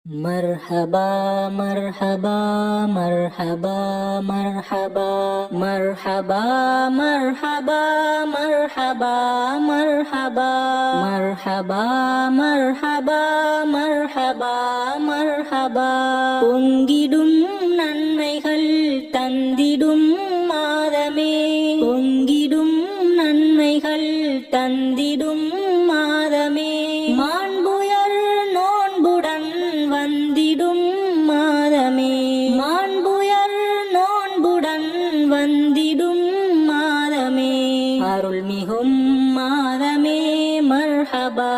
مرحبا مرحبا مرحبا مرحبا مرحبا مرحبا مرحبا مرحبا مرحبا مرحبا مرحبا مرحبا பொங்கிடும் நன்மைகள் தந்திடும் மாதமே பொங்கிடும் நன்மைகள் தந்திடும் மாதமே மாண்புயர் நோன்புடன் வந்திடும் மாதமே மாண்புயர் நோன்புடன் வந்திடும் மாதமே அருள்மிகும் மாதமே மர்ஹபா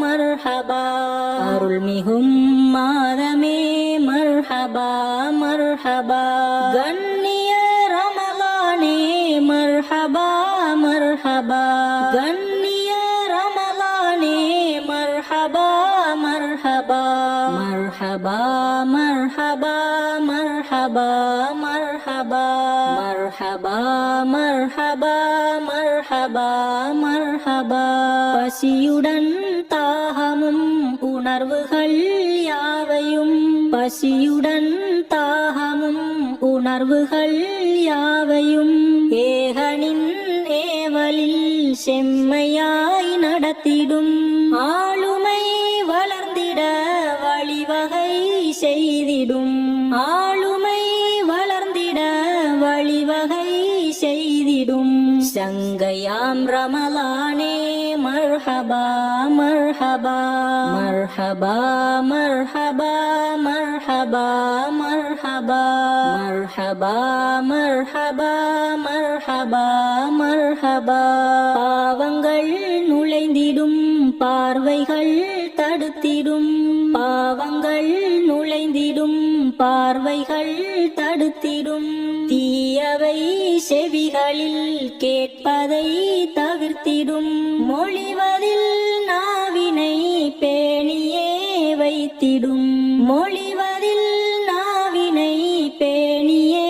மர்ஹபா அருள்மிகும் மாதமே மர்ஹபா மர்ஹபா கண்ணிய ரமலானே மர்ஹபா மர்ஹபா கண்ணிய ரமலானே மர்ஹபா மர்ஹபா மர்ஹபா மர்ஹபா மர்ஹபா மர்ஹபா மர்ஹபா மர்ஹபா மர்ஹபா மர்ஹபா பசியுடன் தாகமும் உணர்வுகள் யாவையும் பசியுடன் தாகமும் உணர்வுகள் யாவையும் ஏகனின் ஏவலில் செம்மையாய் நடத்திடும் ஆளுமை வளர்ந்திட வழிவகை செய்திடும் ஆளுமை வளர்ந்திட வழிவகை செய்திடும் சங்கையாம் ரமலானே மர்ஹபா மர்ஹபா மர்ஹபா மர்ஹபா மர்ஹபா மர்ஹபா மர்ஹபா மர்ஹபா மர்ஹபா மர்ஹபா பாவங்கள் நுழைந்திடும் பார்வைகள் தடுத்திடும் பாவங்கள் நுழைந்திடும் பார்வைகள் தடுத்திடும் தீயவை செவிகளில் கேட்பதை தவிர்த்திடும் மொழிவதில் நாவினை பேணியே வைத்திடும் மொழிவதில் நாவினை பேணியே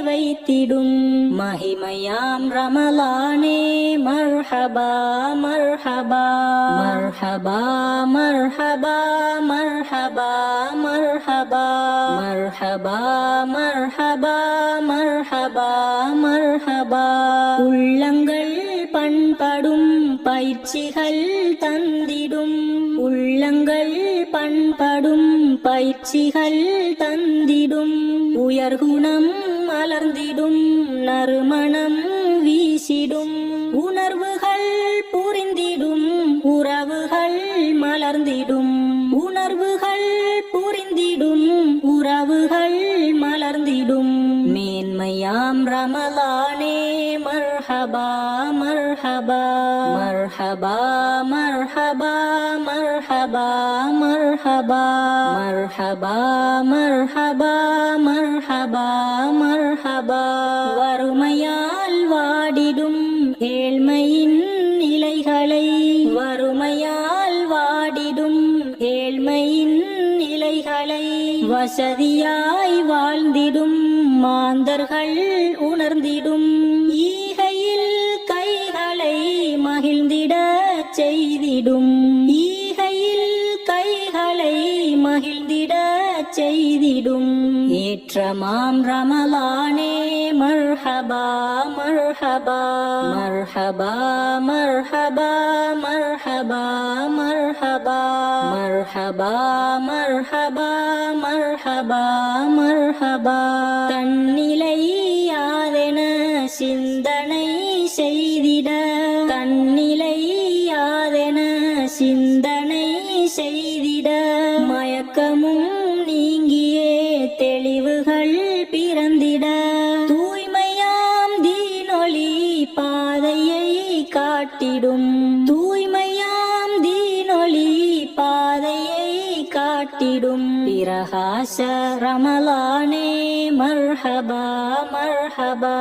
வைத்திடும் மகிமையாம் ரமலானே மர்ஹபா மர்ஹபா மர்ஹபா மர்ஹபா மர்ஹபா மர்ஹபா மர்ஹபா மர்ஹபா மர்ஹபா மர்ஹபா உள்ளங்கள் பண்படும் பயிற்சிகள் தந்திடும் உள்ளங்கள் பண்படும் பயிற்சிகள் தந்திடும் உயர்குணம் மலர்ந்திடும் நறுமணம் வீசிடும் உணர்வுகள் புரிந்திடும் உறவுகள் மலர்ந்திடும் உணர்வுகள் புரிந்திடும் உறவுகள் மலர்ந்திடும் மேன்மையாம் ரமலானே மர்ஹபா மர்ஹபா மர்ஹபா மர்ஹபா மர்ஹபா மர்ஹபா மர்ஹபா மர்ஹபா மர்ஹபா மர்ஹபா வறுமையால் வாடிடும் ஏழ்மையின் நிலைகளை வறுமையால் வாடிடும் ஏழ்மையின் நிலைகளை வசதியாய் வாழ்ந்திடும் மாந்தர்கள் உணர்ந்திடும் ஈகையில் கைகளை மகிழ்ந்திட செய்திடும் ஈகையில் கைகளை மகிழ்ந்திட செய்திடும் ஏற்றமாம் ரமலானே மர்ஹபா மர்ஹபா மர்ஹபா மர்ஹபா மர்ஹபா மர்ஹபா மர்ஹபா மர்ஹபா மர்ஹபா மர்ஹபா தன்னிலை யாதென சிந்தனை செய்திட தன்னிலை யாதென சிந்தனை செய்திட மயக்கமும் நீங்கியே தெளிவுகள் பிறந்திட தூய்மையாம் தீனொளி பாதையை காட்டிடும் தூய்மையாம் தீனொளி பாதையை காட்டிடும் பிரகாச ரமலானே மர்ஹபா மர்ஹபா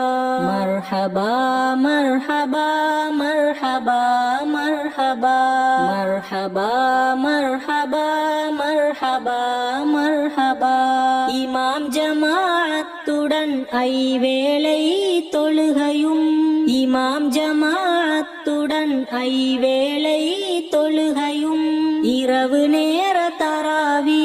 மர்ஹபா மர்ஹபா மர்ஹபா மர்ஹபா மர்ஹபா மர்ஹபா மர்ஹபா மர்ஹபா இமாம் ஜமாஅத்துடன் ஐவேளை தொழுகையும் இமாம் ஜமாஅத்துடன் ஐவேளை தொழுகையும் இரவு நேர தராவி